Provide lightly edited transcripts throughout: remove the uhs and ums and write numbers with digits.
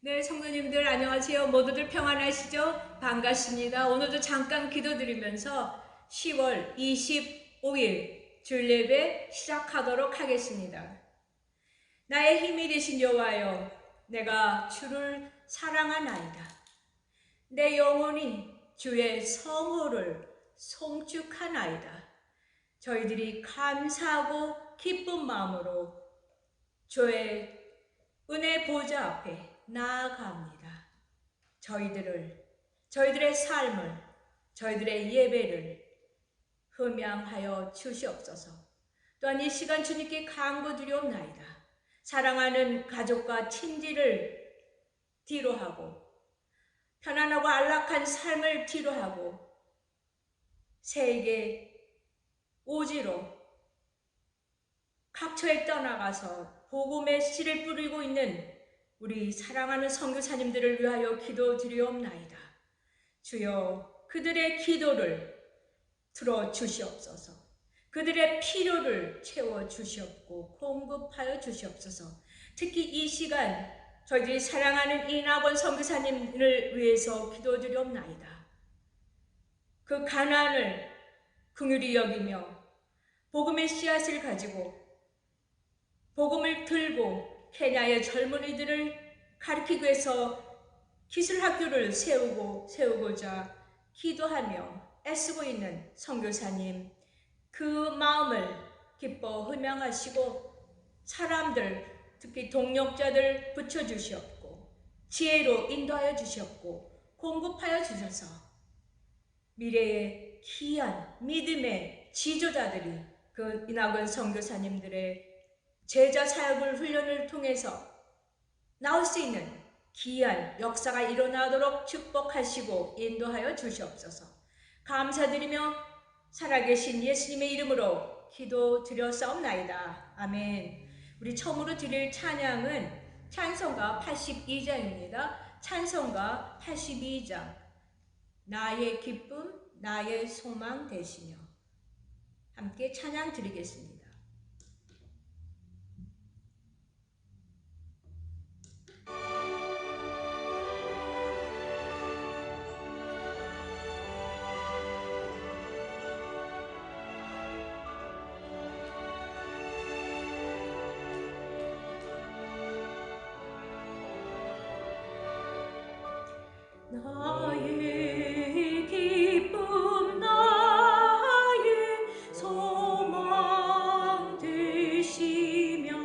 네, 성도님들 안녕하세요. 모두들 평안하시죠? 반갑습니다. 오늘도 잠깐 기도드리면서 10월 25일 주일 예배 시작하도록 하겠습니다. 나의 힘이 되신 여호와여, 내가 주를 사랑하나이다. 내 영혼이 주의 성호를 송축하나이다. 저희들이 감사하고 기쁜 마음으로 주의 은혜 보좌 앞에 나아갑니다. 저희들의 삶을, 저희들의 예배를 흠양하여 주시옵소서. 또한 이 시간 주님께 간구드리옵나이다. 사랑하는 가족과 친지를 뒤로하고 편안하고 안락한 삶을 뒤로하고 세계 오지로 각처에 떠나가서 복음의 씨를 뿌리고 있는 우리 사랑하는 선교사님들을 위하여 기도드리옵나이다. 주여, 그들의 기도를 들어주시옵소서. 그들의 필요를 채워주시옵고 공급하여 주시옵소서. 특히 이 시간 저희들이 사랑하는 이낙원 선교사님을 위해서 기도드리옵나이다. 그 가난을 긍휼히 여기며 복음의 씨앗을 가지고 복음을 들고 케냐의 젊은이들을 가르치기 위해서 기술학교를 세우고자 기도하며 애쓰고 있는 선교사님, 그 마음을 기뻐 흠양하시고 사람들, 특히 동역자들 붙여주시옵고 지혜로 인도하여 주시옵고 공급하여 주셔서 미래의 귀한 믿음의 지도자들이 그 이낙원 선교사님들의 제자 사역을 훈련을 통해서 나올 수 있는 귀한 역사가 일어나도록 축복하시고 인도하여 주시옵소서. 감사드리며 살아계신 예수님의 이름으로 기도드렸사옵나이다. 아멘. 우리 처음으로 드릴 찬양은 찬송가 82장입니다. 찬송가 82장. 나의 기쁨, 나의 소망 되시며. 함께 찬양 드리겠습니다. 나의 기쁨 나의 소망 되시며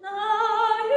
나의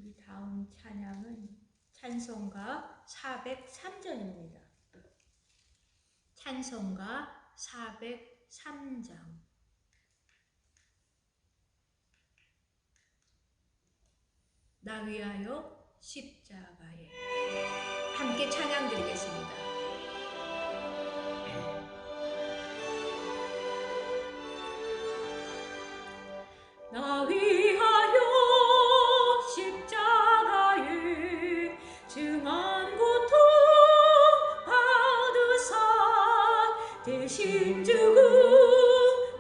우리 다음 찬양은 찬송가 403전입니다. 찬송가 403장. 나 위하여 십자가에. 함께 찬양 드리겠습니다. 나 위하여 십자가에 중한 고통 받으사 대신 죽은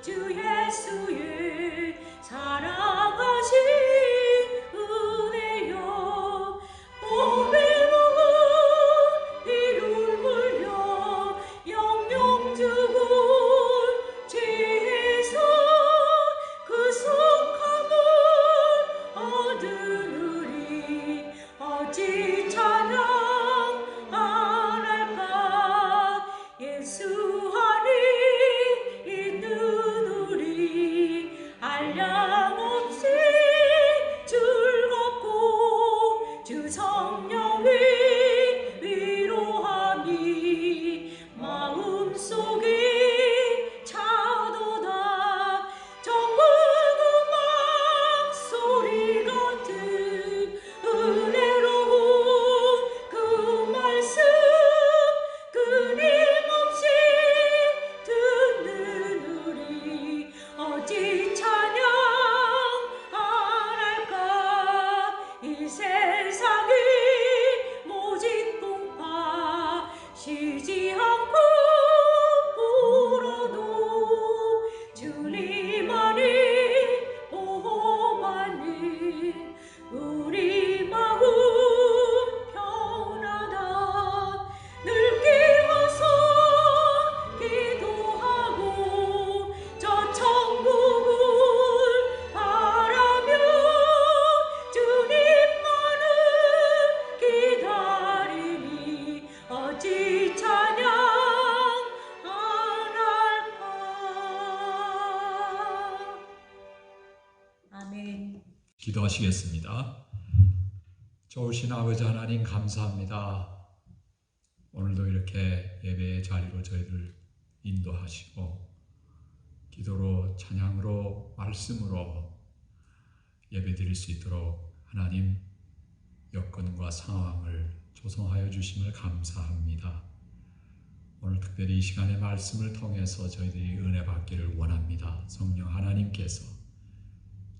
주 예수의 사랑하신 은혜여 몸에 묵은 피를 흘려 영영 죽은 죄에서 그 속함을 얻으리 어찌 찬양 안 할까 예수 안에 있는 우리 한량없이 즐겁고 주 성령의 위로함이 마음속에 차도다 정금 음악 소리 같은 은혜로운 그 말씀 끊임없이 듣는 우리 어찌 찬양 안 할까 이 세상의 모진 풍파 쉬지 않고 불어도 주님 안에 보호받는 우리 마음 편하다 늘 깨어서 기도하고 저 천국을 바라며 주님만을 기다리니 어찌 찬양 안 할까. 아멘. 기도하시겠습니다. 좋으신 아버지 하나님 감사합니다. 오늘도 이렇게 예배의 자리로 저희를 인도하시고 기도로 찬양으로 말씀으로 예배드릴 수 있도록 하나님 여건과 상황을 조성하여 주심을 감사합니다. 오늘 특별히 이 시간의 말씀을 통해서 저희들이 은혜 받기를 원합니다. 성령 하나님께서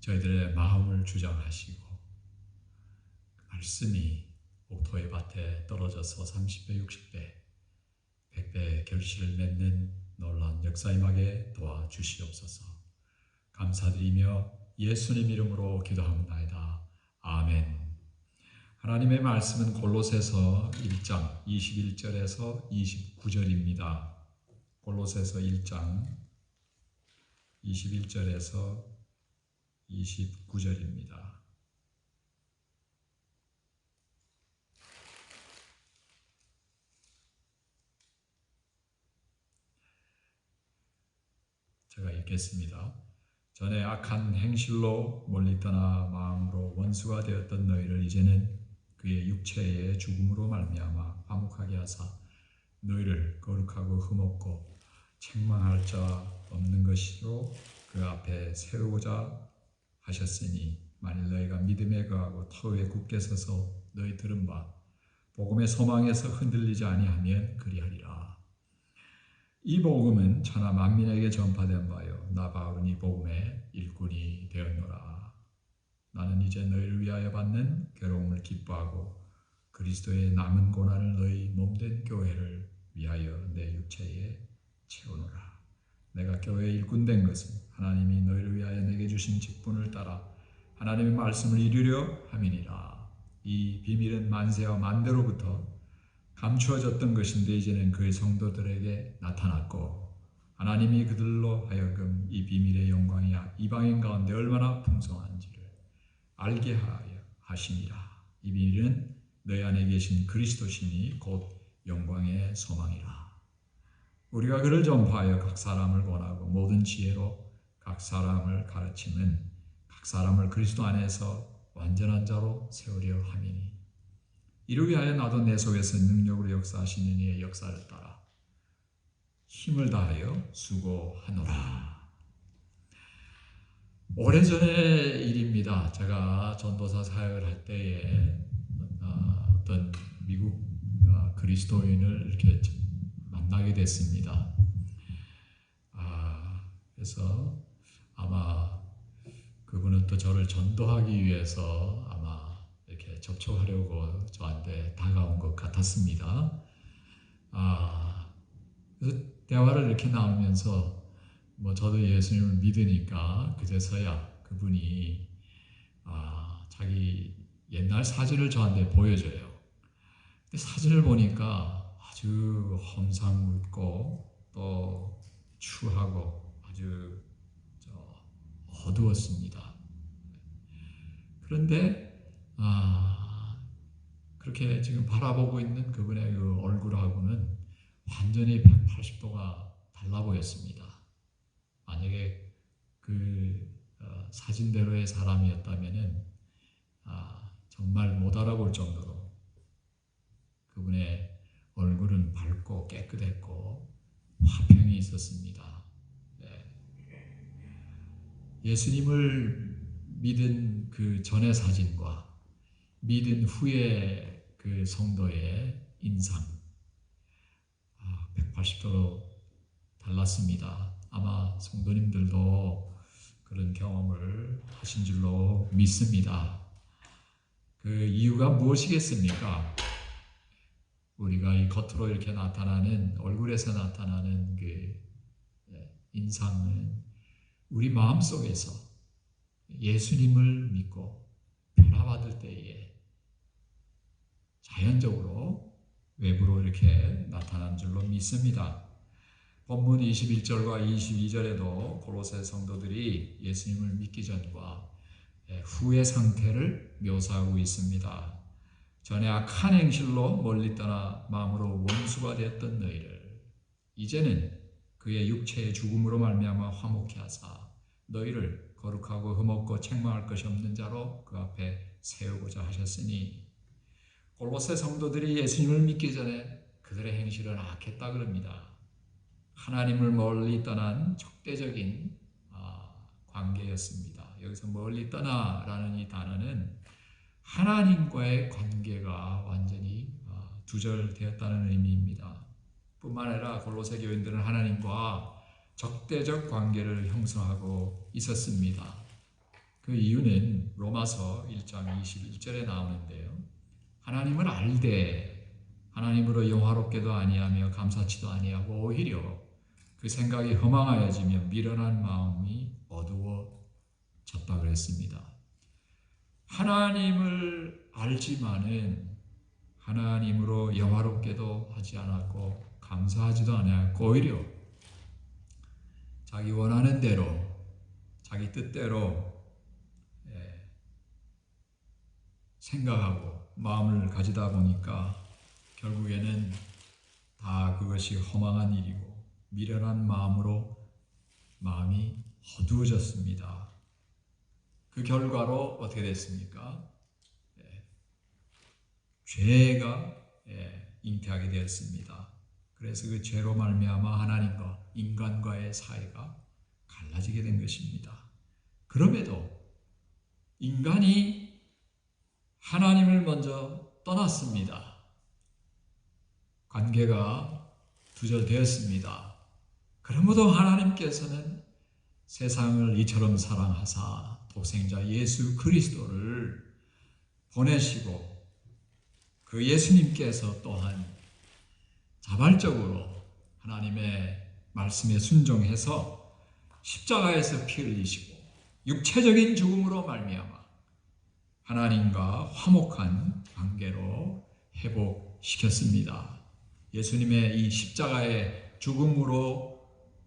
저희들의 마음을 주장하시고 말씀이 옥토의 밭에 떨어져서 30배, 60배, 100배 결실을 맺는 놀라운 역사 임하게 도와주시옵소서. 감사드리며 예수님 이름으로 기도합니다. 아멘. 하나님의 말씀은 골로새서 1장 21절에서 29절입니다. 골로새서 1장 21절에서 29절입니다. 제가 읽겠습니다. 전에 악한 행실로 멀리 떠나 마음으로 원수가 되었던 너희를 이제는 그의 육체의 죽음으로 말미암아 화목하게 하사 너희를 거룩하고 흠없고 책망할 자 없는 것으로 그 앞에 세우고자 하셨으니 만일 너희가 믿음에 거하고 터에 굳게 서서 너희 들은 바 복음의 소망에서 흔들리지 아니하면 그리하리라. 이 복음은 천하 만민에게 전파된 바요 나 바울은 이 복음의 일꾼이 되었노라. 나는 이제 너희를 위하여 받는 괴로움을 기뻐하고 그리스도의 남은 고난을 너희 몸된 교회를 위하여 내 육체에 채우노라. 내가 교회의 일꾼 된 것은 하나님이 너희를 위하여 내게 주신 직분을 따라 하나님의 말씀을 이루려 함이니라. 이 비밀은 만세와 만대로부터 감추어졌던 것인데 이제는 그의 성도들에게 나타났고 하나님이 그들로 하여금 이 비밀의 영광이 이방인 가운데 얼마나 풍성한지를 알게 하여 하시니라. 이 비밀은 너희 안에 계신 그리스도시니 곧 영광의 소망이라. 우리가 그를 전파하여 각 사람을 권하고 모든 지혜로 각 사람을 가르치는 각 사람을 그리스도 안에서 완전한 자로 세우려 함이니 이를 위하여 나도 내 속에서 능력으로 역사하시는 이의 역사를 따라 힘을 다하여 수고하노라. 오래전의 일입니다. 제가 전도사 사역을 할 때에 어떤 미국 그리스도인을 이렇게 만나게 됐습니다. 그래서 아마 그분은 또 저를 전도하기 위해서 아마 이렇게 접촉하려고 저한테 다가온 것 같았습니다. 그래서 대화를 이렇게 나누면서 저도 예수님을 믿으니까 그제서야 그분이 자기 옛날 사진을 저한테 보여줘요. 근데 사진을 보니까 아주 험상궂고 또 추하고 아주 어두웠습니다. 그런데 그렇게 지금 바라보고 있는 그분의 그 얼굴하고는 완전히 180도가 달라 보였습니다. 만약에 그 사진대로의 사람이었다면은 정말 못 알아볼 정도로 그분의 얼굴은 밝고 깨끗했고 화평이 있었습니다. 네. 예수님을 믿은 그 전의 사진과 믿은 후의 그 성도의 인상 180도로 달랐습니다. 아마 성도님들도 그런 경험을 하신 줄로 믿습니다. 그 이유가 무엇이겠습니까? 우리가 이 겉으로 이렇게 나타나는 얼굴에서 나타나는 그 인상은 우리 마음속에서 예수님을 믿고 변화받을 때에 자연적으로 외부로 이렇게 나타난 줄로 믿습니다. 본문 21절과 22절에도 골로새 성도들이 예수님을 믿기 전과 후의 상태를 묘사하고 있습니다. 전에 악한 행실로 멀리 떠나 마음으로 원수가 되었던 너희를 이제는 그의 육체의 죽음으로 말미암아 화목케 하사 너희를 거룩하고 흠없고 책망할 것이 없는 자로 그 앞에 세우고자 하셨으니 골로새 성도들이 예수님을 믿기 전에 그들의 행실은 악했다 그럽니다. 하나님을 멀리 떠난 적대적인 관계였습니다. 여기서 멀리 떠나라는 이 단어는 하나님과의 관계가 완전히 두절되었다는 의미입니다. 뿐만 아니라 골로새 교인들은 하나님과 적대적 관계를 형성하고 있었습니다. 그 이유는 로마서 1장 21절에 나오는데요. 하나님을 알되 하나님으로 영화롭게도 아니하며 감사치도 아니하고 오히려 그 생각이 허망하여지며 미련한 마음이 어두워졌다 그랬습니다. 하나님을 알지만은 하나님으로 영화롭게도 하지 않았고 감사하지도 않았고 오히려 자기 원하는 대로 자기 뜻대로 생각하고 마음을 가지다 보니까 결국에는 다 그것이 허망한 일이고 미련한 마음으로 마음이 어두워졌습니다. 그 결과로 어떻게 됐습니까? 죄가 잉태하게 되었습니다. 그래서 그 죄로 말미암아 하나님과 인간과의 사이가 갈라지게 된 것입니다. 그럼에도 인간이 하나님을 먼저 떠났습니다. 관계가 두절되었습니다. 그러므로 하나님께서는 세상을 이처럼 사랑하사 독생자 예수 그리스도를 보내시고 그 예수님께서 또한 자발적으로 하나님의 말씀에 순종해서 십자가에서 피 흘리시고 육체적인 죽음으로 말미암아 하나님과 화목한 관계로 회복시켰습니다. 예수님의 이 십자가의 죽음으로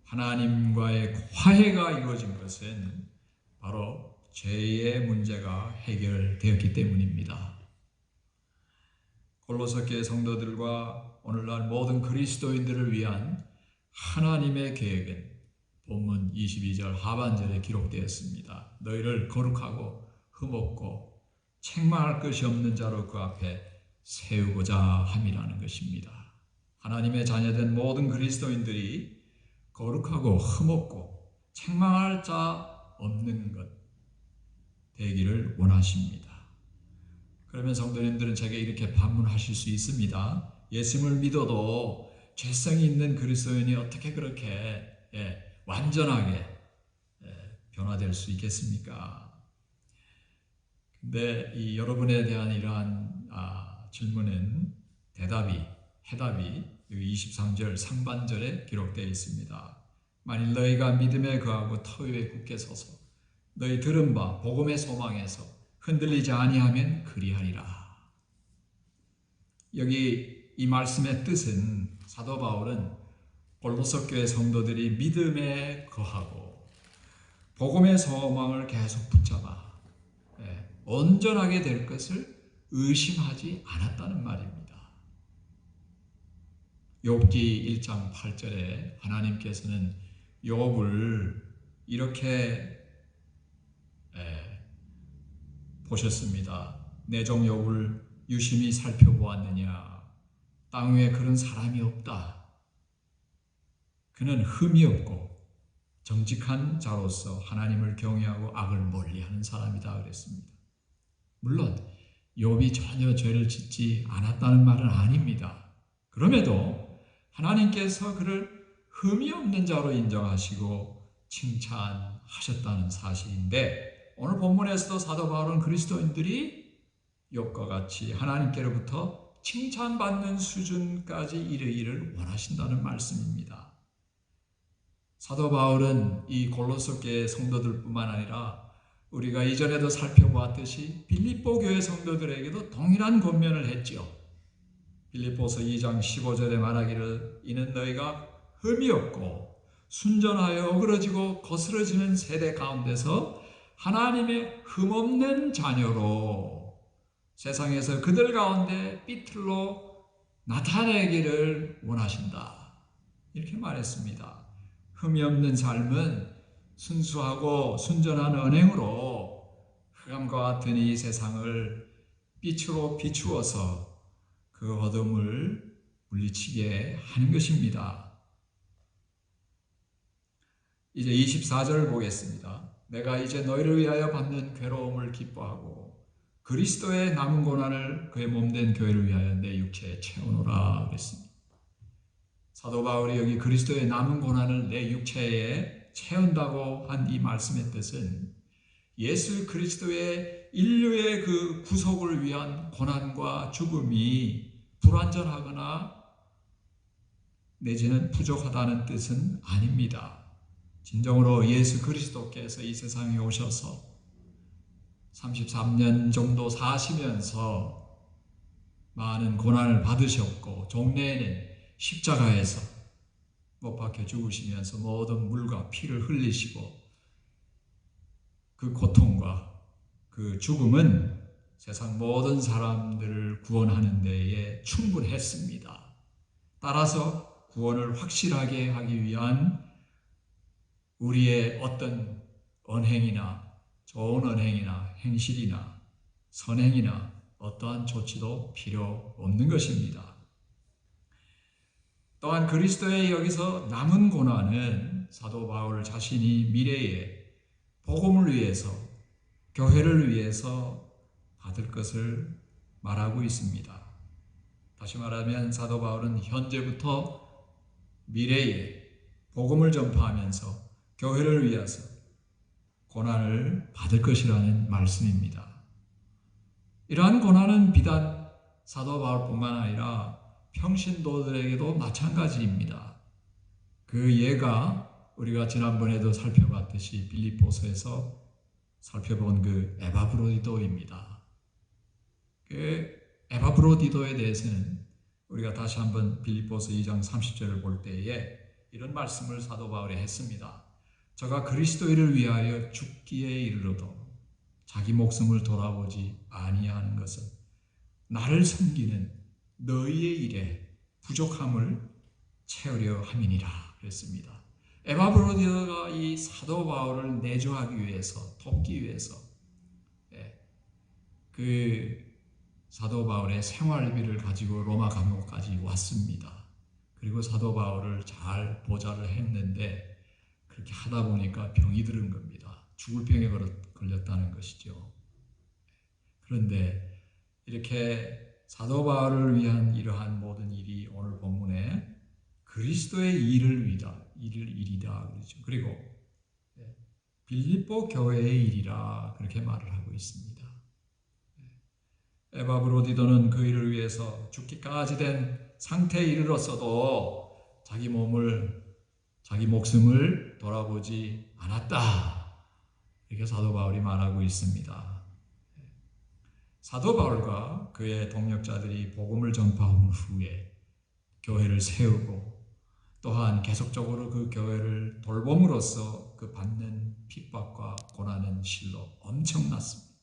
하나님과의 화해가 이루어진 것은 바로 죄의 문제가 해결되었기 때문입니다. 골로새 교회 성도들과 오늘날 모든 그리스도인들을 위한 하나님의 계획은 본문 22절 하반절에 기록되었습니다. 너희를 거룩하고 흠없고 책망할 것이 없는 자로 그 앞에 세우고자 함이라는 것입니다. 하나님의 자녀된 모든 그리스도인들이 거룩하고 흠없고 책망할 자 없는 것 되기를 원하십니다. 그러면 성도님들은 제게 이렇게 반문하실 수 있습니다. 예수님을 믿어도 죄성이 있는 그리스도인이 어떻게 그렇게 완전하게 변화될 수 있겠습니까? 근데 이 여러분에 대한 이러한 질문은 해답이 23절 상반절에 기록되어 있습니다. 만일 너희가 믿음에 거하고 터 위에 굳게 서서 너희 들은 바 복음의 소망에서 흔들리지 아니하면 그리하리라. 여기 이 말씀의 뜻은 사도 바울은 골로새 교회 성도들이 믿음에 거하고 복음의 소망을 계속 붙잡아 온전하게 될 것을 의심하지 않았다는 말입니다. 욥기 1장 8절에 하나님께서는 욥을 이렇게 보셨습니다. 내 종 욥을 유심히 살펴보았느냐? 땅 위에 그런 사람이 없다. 그는 흠이 없고 정직한 자로서 하나님을 경외하고 악을 멀리하는 사람이다 그랬습니다. 물론 욥이 전혀 죄를 짓지 않았다는 말은 아닙니다. 그럼에도 하나님께서 그를 흠이 없는 자로 인정하시고 칭찬하셨다는 사실인데, 오늘 본문에서도 사도 바울은 그리스도인들이 욥과 같이 하나님께로부터 칭찬받는 수준까지 이르기를 원하신다는 말씀입니다. 사도 바울은 이 골로새 교회 성도들뿐만 아니라 우리가 이전에도 살펴보았듯이 빌립보 교회 성도들에게도 동일한 권면을 했죠. 빌립보서 2장 15절에 말하기를 이는 너희가 흠이 없고 순전하여 어그러지고 거스러지는 세대 가운데서 하나님의 흠없는 자녀로 세상에서 그들 가운데 삐뚤로 나타내기를 원하신다. 이렇게 말했습니다. 흠이 없는 삶은 순수하고 순전한 언행으로 흑암과 같은 이 세상을 빛으로 비추어서 그 어둠을 물리치게 하는 것입니다. 이제 24절을 보겠습니다. 내가 이제 너희를 위하여 받는 괴로움을 기뻐하고 그리스도의 남은 고난을 그의 몸된 교회를 위하여 내 육체에 채우노라 그랬습니다. 사도 바울이 여기 그리스도의 남은 고난을 내 육체에 채운다고 한 이 말씀의 뜻은 예수 그리스도의 인류의 그 구속을 위한 고난과 죽음이 불완전하거나 내지는 부족하다는 뜻은 아닙니다. 진정으로 예수 그리스도께서 이 세상에 오셔서 33년 정도 사시면서 많은 고난을 받으셨고 종래에는 십자가에서 못 박혀 죽으시면서 모든 물과 피를 흘리시고 그 고통과 그 죽음은 세상 모든 사람들을 구원하는 데에 충분했습니다. 따라서 구원을 확실하게 하기 위한 우리의 어떤 언행이나 좋은 언행이나 행실이나 선행이나 어떠한 조치도 필요 없는 것입니다. 또한 그리스도의 여기서 남은 고난은 사도 바울 자신이 미래에 복음을 위해서 교회를 위해서 받을 것을 말하고 있습니다. 다시 말하면 사도 바울은 현재부터 미래에 복음을 전파하면서 교회를 위해서 고난을 받을 것이라는 말씀입니다. 이러한 고난은 비단 사도 바울뿐만 아니라 평신도들에게도 마찬가지입니다. 그 예가 우리가 지난번에도 살펴봤듯이 빌립보서에서 살펴본 그 에바브로디도입니다. 그 에바브로디도에 대해서는 우리가 다시 한번 빌립보서 2장 30절을 볼 때에 이런 말씀을 사도 바울이 했습니다. 저가 그리스도를 위하여 죽기에 이르러도 자기 목숨을 돌아보지 아니하는 것은 나를 섬기는 너희의 일에 부족함을 채우려 함이니라 그랬습니다. 에바브로디도가 이 사도 바울을 내조하기 위해서 돕기 위해서 그 사도 바울의 생활비를 가지고 로마 감옥까지 왔습니다. 그리고 사도 바울을 잘 보좌를 했는데 그렇게 하다 보니까 병이 들은 겁니다. 죽을 병에 걸렸다는 것이죠. 그런데 이렇게 사도 바울을 위한 이러한 모든 일이 오늘 본문에 그리스도의 일이다 그러죠. 그리고 빌립보 교회의 일이라 그렇게 말을 하고 있습니다. 에바브로디도는 그 일을 위해서 죽기까지 된 상태에 이르렀어도 자기 목숨을 돌아보지 않았다. 이렇게 사도 바울이 말하고 있습니다. 사도 바울과 그의 동력자들이 복음을 전파한 후에 교회를 세우고 또한 계속적으로 그 교회를 돌봄으로써 그 받는 핍박과 고난은 실로 엄청났습니다.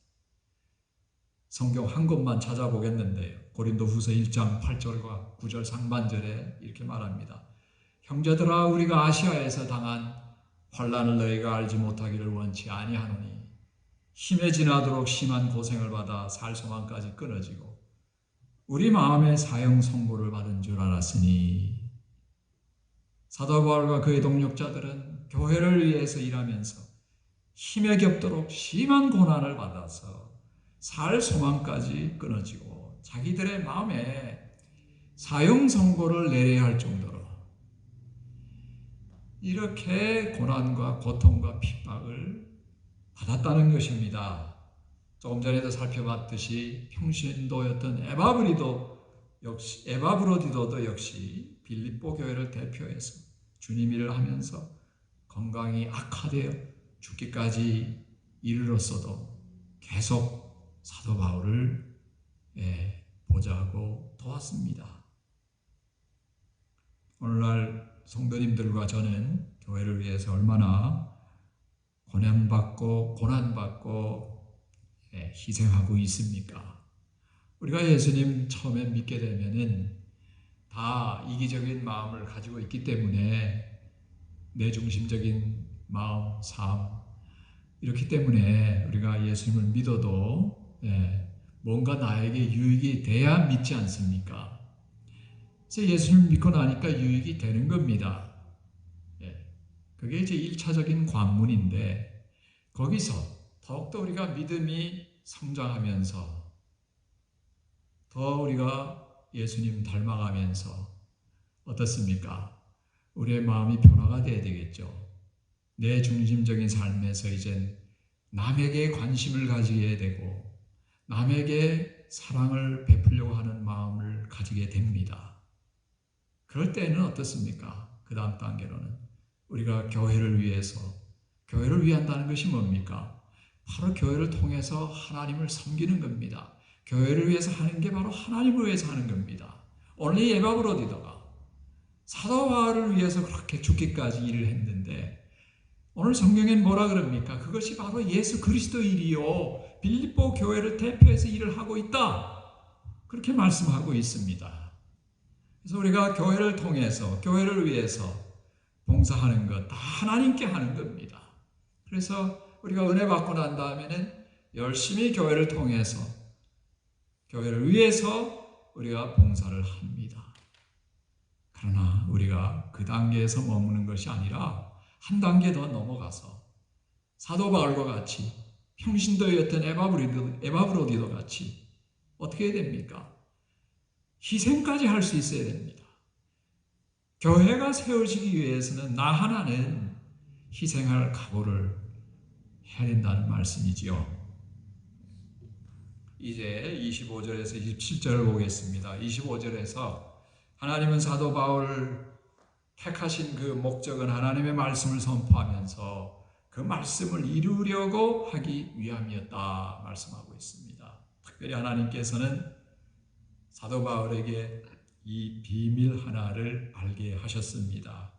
성경 한 곳만 찾아보겠는데요. 고린도후서 1장 8절과 9절 상반절에 이렇게 말합니다. 형제들아, 우리가 아시아에서 당한 환난을 너희가 알지 못하기를 원치 아니하노니 힘에 지나도록 심한 고생을 받아 살 소망까지 끊어지고 우리 마음에 사형 선고를 받은 줄 알았으니. 사도 바울과 그의 동력자들은 교회를 위해서 일하면서 힘에 겹도록 심한 고난을 받아서 살 소망까지 끊어지고 자기들의 마음에 사형 선고를 내려야 할 정도로 이렇게 고난과 고통과 핍박을 받았다는 것입니다. 조금 전에도 살펴봤듯이 평신도였던 에바브로디도도 역시 빌립보 교회를 대표해서 주님 일을 하면서 건강이 악화되어 죽기까지 이르렀어도 계속 사도 바울을 보좌하고 도왔습니다. 오늘날 성도님들과 저는 교회를 위해서 얼마나 고난받고 희생하고 있습니까? 우리가 예수님 처음에 믿게 되면은 다 이기적인 마음을 가지고 있기 때문에 내중심적인 마음, 삶, 이렇기 때문에 우리가 예수님을 믿어도 뭔가 나에게 유익이 돼야 믿지 않습니까? 그래서 예수님을 믿고 나니까 유익이 되는 겁니다. 그게 이제 1차적인 관문인데 거기서 더욱더 우리가 믿음이 성장하면서 더 우리가 예수님 닮아가면서 어떻습니까? 우리의 마음이 변화가 돼야 되겠죠. 내 중심적인 삶에서 이젠 남에게 관심을 가지게 되고 남에게 사랑을 베풀려고 하는 마음을 가지게 됩니다. 그럴 때는 어떻습니까? 그 다음 단계로는 우리가 교회를 위해서, 교회를 위한다는 것이 뭡니까? 바로 교회를 통해서 하나님을 섬기는 겁니다. 교회를 위해서 하는 게 바로 하나님을 위해서 하는 겁니다. 오늘 이 에바브로디도가 사도 바울을 위해서 그렇게 죽기까지 일을 했는데 오늘 성경엔 뭐라 그럽니까? 그것이 바로 예수 그리스도 일이요 빌립보 교회를 대표해서 일을 하고 있다. 그렇게 말씀하고 있습니다. 그래서 우리가 교회를 통해서 교회를 위해서 봉사하는 것 다 하나님께 하는 겁니다. 그래서 우리가 은혜 받고 난 다음에는 열심히 교회를 통해서 교회를 위해서 우리가 봉사를 합니다. 그러나 우리가 그 단계에서 머무는 것이 아니라 한 단계 더 넘어가서 사도 바울과 같이 평신도였던 에바브로디도 같이 어떻게 해야 됩니까? 희생까지 할 수 있어야 됩니다. 교회가 세워지기 위해서는 나 하나는 희생할 각오를 해야 된다는 말씀이지요. 이제 25절에서 27절을 보겠습니다. 25절에서 하나님은 사도 바울을 택하신 그 목적은 하나님의 말씀을 선포하면서 그 말씀을 이루려고 하기 위함이었다 말씀하고 있습니다. 특별히 하나님께서는 사도 바울에게 이 비밀 하나를 알게 하셨습니다.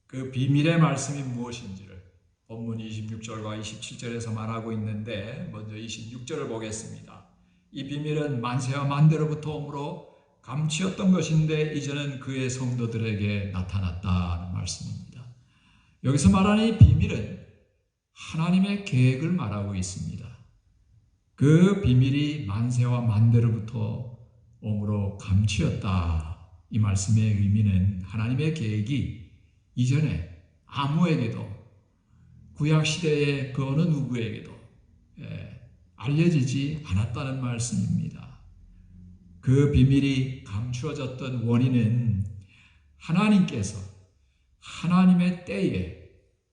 그 비밀의 말씀이 무엇인지를 본문 26절과 27절에서 말하고 있는데 먼저 26절을 보겠습니다. 이 비밀은 만세와 만대로부터 오므로 감추었던 것인데 이제는 그의 성도들에게 나타났다는 말씀입니다. 여기서 말하는 이 비밀은 하나님의 계획을 말하고 있습니다. 그 비밀이 만세와 만대로부터 om으로 감추었다. 이 말씀의 의미는 하나님의 계획이 이전에 아무에게도 구약 시대의 그 어느 누구에게도 알려지지 않았다는 말씀입니다. 그 비밀이 감추어졌던 원인은 하나님께서 하나님의 때에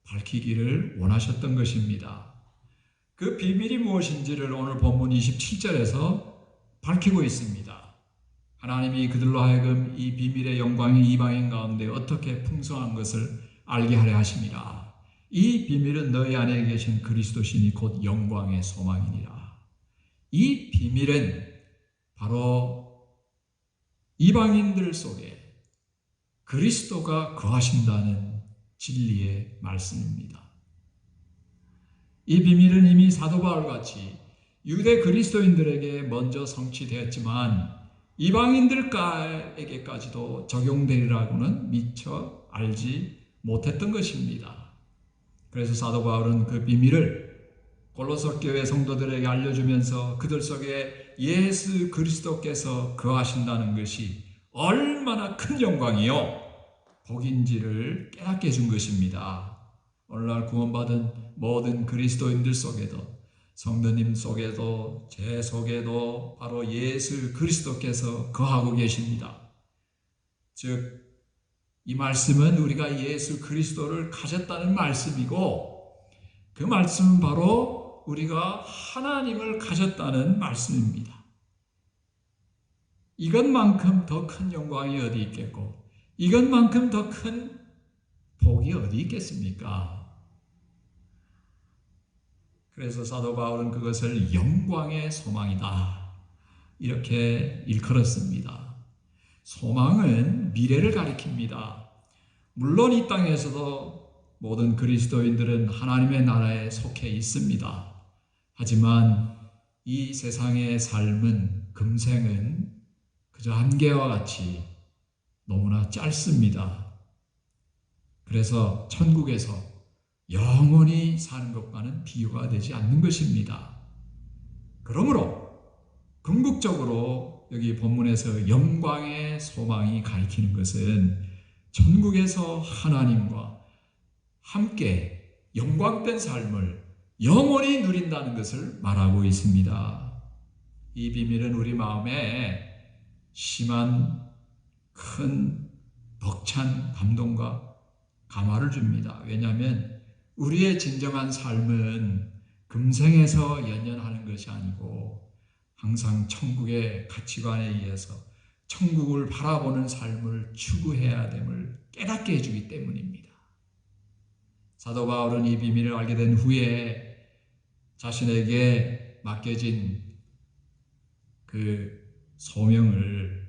밝히기를 원하셨던 것입니다. 그 비밀이 무엇인지를 오늘 본문 27절에서 밝히고 있습니다. 하나님이 그들로 하여금 이 비밀의 영광이 이방인 가운데 어떻게 풍성한 것을 알게 하려 하심이라. 이 비밀은 너희 안에 계신 그리스도시니 곧 영광의 소망이니라. 이 비밀은 바로 이방인들 속에 그리스도가 거하신다는 진리의 말씀입니다. 이 비밀은 이미 사도 바울같이 유대 그리스도인들에게 먼저 성취되었지만 이방인들에게까지도 적용되리라고는 미처 알지 못했던 것입니다. 그래서 사도 바울은 그 비밀을 골로새 교회 성도들에게 알려주면서 그들 속에 예수 그리스도께서 거하신다는 것이 얼마나 큰 영광이요 복인지를 깨닫게 해준 것입니다. 오늘날 구원받은 모든 그리스도인들 속에도 성도님 속에도 제 속에도 바로 예수 그리스도께서 거하고 계십니다. 즉 이 말씀은 우리가 예수 그리스도를 가졌다는 말씀이고 그 말씀은 바로 우리가 하나님을 가졌다는 말씀입니다. 이것만큼 더 큰 영광이 어디 있겠고 이것만큼 더 큰 복이 어디 있겠습니까? 그래서 사도 바울은 그것을 영광의 소망이다 이렇게 일컬었습니다. 소망은 미래를 가리킵니다. 물론 이 땅에서도 모든 그리스도인들은 하나님의 나라에 속해 있습니다. 하지만 이 세상의 삶은 금생은 그저 안개와 같이 너무나 짧습니다. 그래서 천국에서 영원히 사는 것과는 비교가 되지 않는 것입니다. 그러므로 궁극적으로 여기 본문에서 영광의 소망이 가리키는 것은 천국에서 하나님과 함께 영광된 삶을 영원히 누린다는 것을 말하고 있습니다. 이 비밀은 우리 마음에 심한 큰 벅찬 감동과 감화를 줍니다. 왜냐하면 우리의 진정한 삶은 금생에서 연연하는 것이 아니고 항상 천국의 가치관에 의해서 천국을 바라보는 삶을 추구해야 됨을 깨닫게 해주기 때문입니다. 사도 바울은 이 비밀을 알게 된 후에 자신에게 맡겨진 그 소명을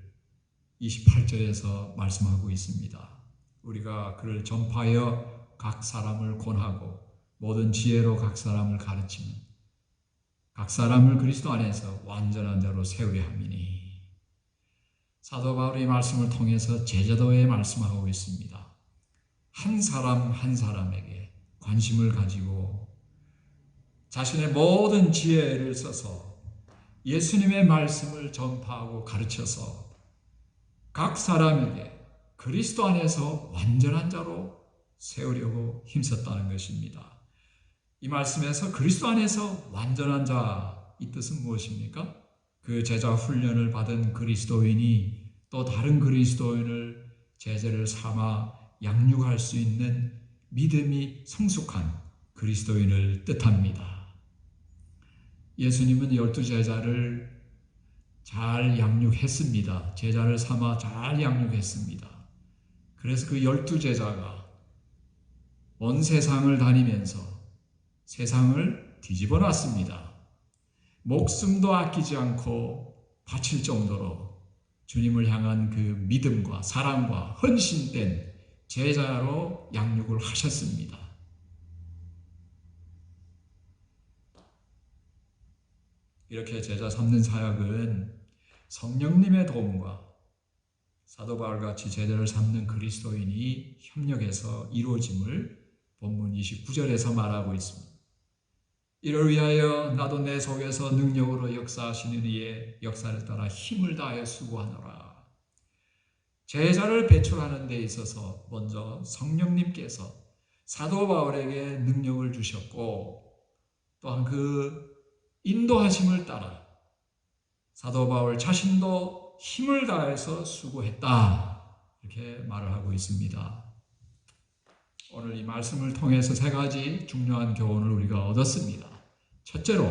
28절에서 말씀하고 있습니다. 우리가 그를 전파하여 각 사람을 권하고 모든 지혜로 각 사람을 가르치면 각 사람을 그리스도 안에서 완전한 자로 세우려 함이니. 사도 바울의 말씀을 통해서 제자도에 말씀하고 있습니다. 한 사람 한 사람에게 관심을 가지고 자신의 모든 지혜를 써서 예수님의 말씀을 전파하고 가르쳐서 각 사람에게 그리스도 안에서 완전한 자로 세우려고 힘썼다는 것입니다. 이 말씀에서 그리스도 안에서 완전한 자, 이 뜻은 무엇입니까? 그 제자 훈련을 받은 그리스도인이 또 다른 그리스도인을 제자를 삼아 양육할 수 있는 믿음이 성숙한 그리스도인을 뜻합니다. 예수님은 12제자를 잘 양육했습니다. 제자를 삼아 잘 양육했습니다. 그래서 그 12제자가 온 세상을 다니면서 세상을 뒤집어 놨습니다. 목숨도 아끼지 않고 바칠 정도로 주님을 향한 그 믿음과 사랑과 헌신된 제자로 양육을 하셨습니다. 이렇게 제자 삼는 사역은 성령님의 도움과 사도 바울같이 제자를 삼는 그리스도인이 협력해서 이루어짐을 본문 29절에서 말하고 있습니다. 이를 위하여 나도 내 속에서 능력으로 역사하시는 이의 역사를 따라 힘을 다하여 수고하노라. 제자를 배출하는 데 있어서 먼저 성령님께서 사도 바울에게 능력을 주셨고, 또한 그 인도하심을 따라 사도 바울 자신도 힘을 다해서 수고했다, 이렇게 말을 하고 있습니다. 오늘 이 말씀을 통해서 세 가지 중요한 교훈을 우리가 얻었습니다. 첫째로,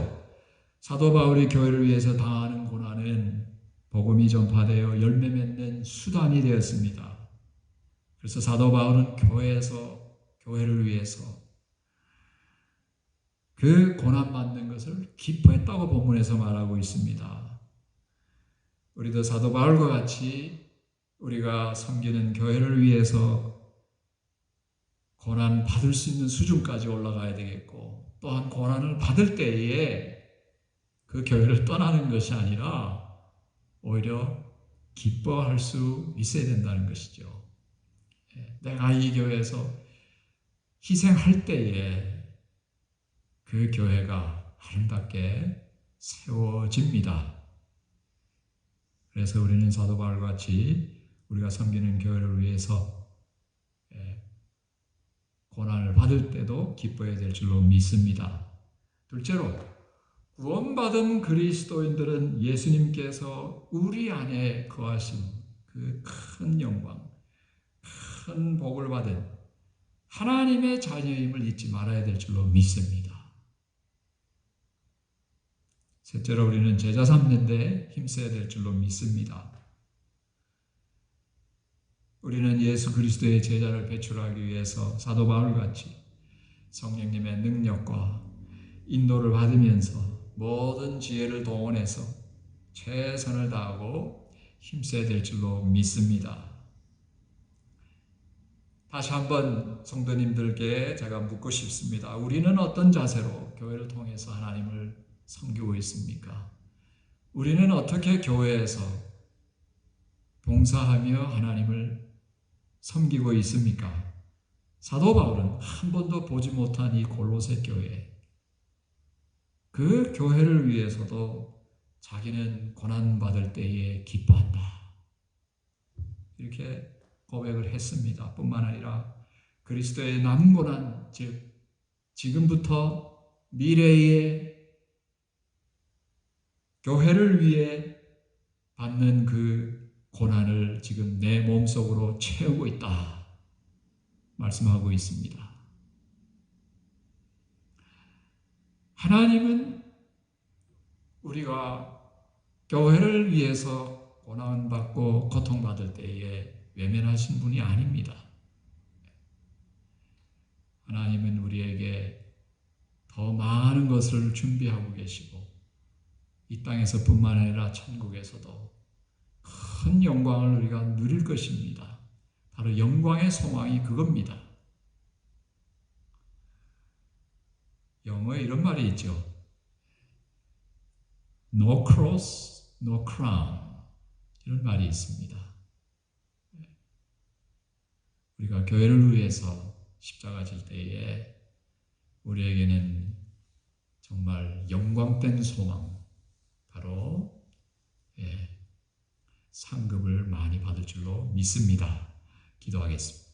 사도 바울이 교회를 위해서 당하는 고난은 복음이 전파되어 열매 맺는 수단이 되었습니다. 그래서 사도 바울은 교회를 위해서 그 고난받는 것을 기뻐했다고 본문에서 말하고 있습니다. 우리도 사도 바울과 같이 우리가 섬기는 교회를 위해서 고난 받을 수 있는 수준까지 올라가야 되겠고, 또한 고난을 받을 때에 그 교회를 떠나는 것이 아니라 오히려 기뻐할 수 있어야 된다는 것이죠. 내가 이 교회에서 희생할 때에 그 교회가 아름답게 세워집니다. 그래서 우리는 사도 바울과 같이 우리가 섬기는 교회를 위해서 고난을 받을 때도 기뻐해야 될 줄로 믿습니다. 둘째로, 구원받은 그리스도인들은 예수님께서 우리 안에 거하신 그 큰 영광, 큰 복을 받은 하나님의 자녀임을 잊지 말아야 될 줄로 믿습니다. 셋째로, 우리는 제자 삼는 데 힘써야 될 줄로 믿습니다. 우리는 예수 그리스도의 제자를 배출하기 위해서 사도 바울같이 성령님의 능력과 인도를 받으면서 모든 지혜를 동원해서 최선을 다하고 힘써야 될 줄로 믿습니다. 다시 한번 성도님들께 제가 묻고 싶습니다. 우리는 어떤 자세로 교회를 통해서 하나님을 섬기고 있습니까? 우리는 어떻게 교회에서 봉사하며 하나님을 섬기고 있습니까? 사도 바울은 한 번도 보지 못한 이 골로새 교회, 그 교회를 위해서도 자기는 고난받을 때에 기뻐한다, 이렇게 고백을 했습니다. 뿐만 아니라 그리스도의 남고난, 즉 지금부터 미래의 교회를 위해 받는 그 고난을 지금 내 몸속으로 채우고 있다 말씀하고 있습니다. 하나님은 우리가 교회를 위해서 고난받고 고통받을 때에 외면하신 분이 아닙니다. 하나님은 우리에게 더 많은 것을 준비하고 계시고, 이 땅에서 뿐만 아니라 천국에서도 큰 영광을 우리가 누릴 것입니다. 바로 영광의 소망이 그겁니다. 영어에 이런 말이 있죠. No cross, no crown. 이런 말이 있습니다. 우리가 교회를 위해서 십자가 질 때에 우리에게는 정말 영광된 소망, 바로 상급을 많이 받을 줄로 믿습니다. 기도하겠습니다.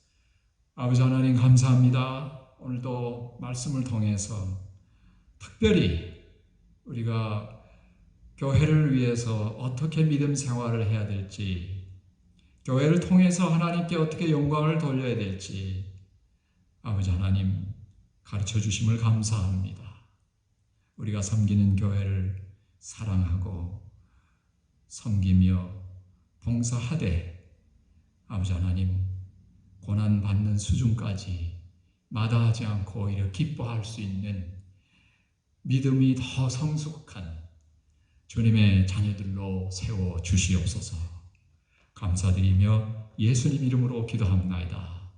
아버지 하나님, 감사합니다. 오늘도 말씀을 통해서 특별히 우리가 교회를 위해서 어떻게 믿음 생활을 해야 될지, 교회를 통해서 하나님께 어떻게 영광을 돌려야 될지 아버지 하나님 가르쳐 주심을 감사합니다. 우리가 섬기는 교회를 사랑하고 섬기며 봉사하되 아버지 하나님 고난받는 수준까지 마다하지 않고 오히려 기뻐할 수 있는 믿음이 더 성숙한 주님의 자녀들로 세워 주시옵소서. 감사드리며 예수님 이름으로 기도합나이다.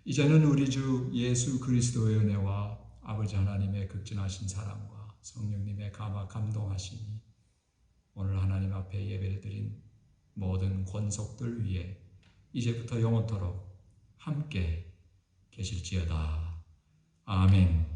이제는 우리 주 예수 그리스도의 은혜와 아버지 하나님의 극진하신 사랑과 성령님의 감동하심이 오늘 하나님 앞에 예배를 드린 모든 권속들 위에 이제부터 영원토록 함께 계실지어다. 아멘.